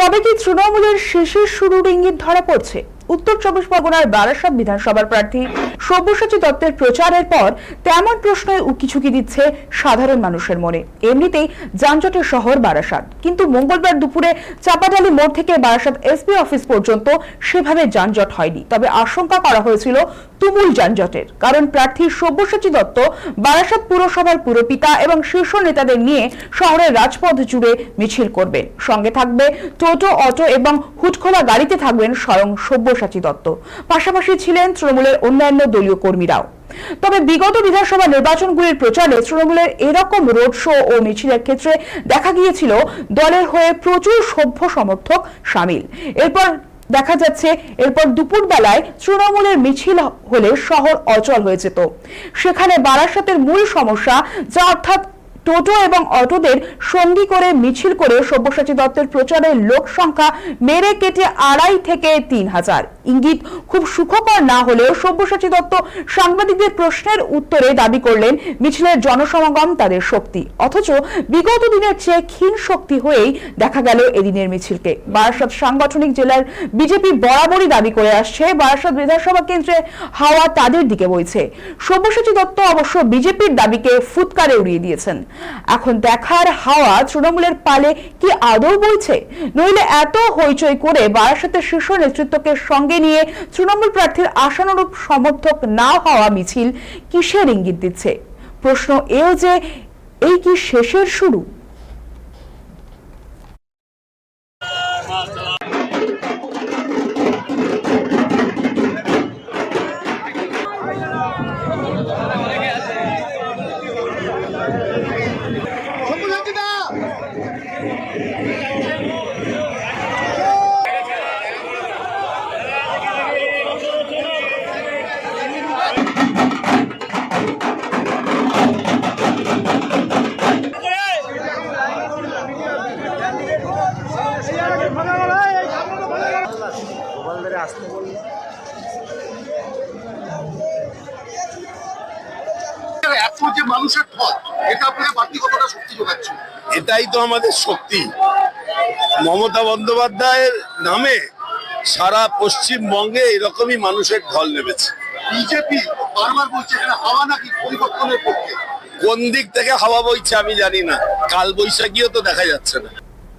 তবে কি তৃণমূলের শেষের শুরুর ইঙ্গিত ধরা পড়ছে? উত্তর চব্বিশ পরগনার বারাসাত বিধানসভার প্রার্থী সব্যসাচী দত্তের প্রচারের পর তেমন প্রশ্নে উকিঝুঁকি দিচ্ছে সাধারণ মানুষের মনে। এমনিতেই যানজটের শহর বারাসাত, কিন্তু মঙ্গলবার দুপুরে চাপাডালি মোড় থেকে বারাসাত এসপি অফিস পর্যন্ত সেভাবে যানজট হয়নি। তবে আশঙ্কা করা হয়েছিল তুমুল যানজটের, কারণ প্রার্থী সব্যসাচী দত্ত বারাসাত পুরসভার পুরপিতা এবং শীর্ষ নেতাদের নিয়ে শহরের রাজপথ জুড়ে মিছিল করবেন। সঙ্গে থাকবে টোটো, অটো এবং হুটখোলা গাড়িতে থাকবেন স্বয়ং সব্যসাচী দত্ত। পাশাপাশি ছিলেন তৃণমূলের অন্যান্য দলীয় কর্মীরাও। তবে বিগত বিধানসভা নির্বাচনগুলির প্রচারে তৃণমূলের এরকম রোড শো ও মিছিলের ক্ষেত্রে দেখা গিয়েছিল দলের হয়ে প্রচুর সভ্য সমর্থক সামিল। এরপর দুপুর বেলায় তৃণমূলের মিছিল হলে শহর অচল হয়ে যেত। সেখানে বারাসাতের মূল সমস্যা, যা অর্থাৎ টোটো এবং অটোদের সঙ্গী করে মিছিল করে সব্যসাচী দত্তের প্রচারের লোক সংখ্যা মেরে কেটে 2,500 থেকে 3,000। ইঙ্গিত খুব সুখকর না হলেও সব্যসাচী দত্ত সাংবাদিকদের প্রশ্নের উত্তরে দাবি করলেন মিছিলের জনসমাগম তাদের শক্তি, অথচ বিগত দিনের চেয়ে ক্ষীণ শক্তি হয়েই দেখা গেল এদিনের মিছিলকে। বারাসাত সাংগঠনিক জেলার বিজেপি বরাবরই দাবি করে আসছে বারাসাত বিধানসভা কেন্দ্রে হাওয়া তাদের দিকে বইছে। সব্যসাচী দত্ত অবশ্য বিজেপির দাবিকে ফুৎকারে উড়িয়ে দিয়েছেন। এখন দেখার হাওয়া তৃণমূলের পালে কি আদৌ বইছে, নইলে এত হইচই করে বারাসাতের শীর্ষ নেতৃত্বকে সঙ্গে নিয়ে তৃণমূল প্রার্থীর আশানুরূপ সমর্থক না হওয়া মিছিল কিসের ইঙ্গিত দিচ্ছে? প্রশ্ন এও যে, এই কি শেষের শুরু? মানুষের ঢল, এটা আপনার বাড়তি কতটা শক্তি যোগাচ্ছে? এটাই তো আমাদের শক্তি। মমতা বন্দ্যোপাধ্যায়ের নামে সারা পশ্চিমবঙ্গে এরকমই মানুষের ঢল নেমেছে। বিজেপি বারবার বলছে এখানে হাওয়া নাকি পরিবর্তনের পক্ষে। কোন দিক থেকে হাওয়া বইছে আমি জানি না, কাল বৈশাখীও তো দেখা যাচ্ছে না।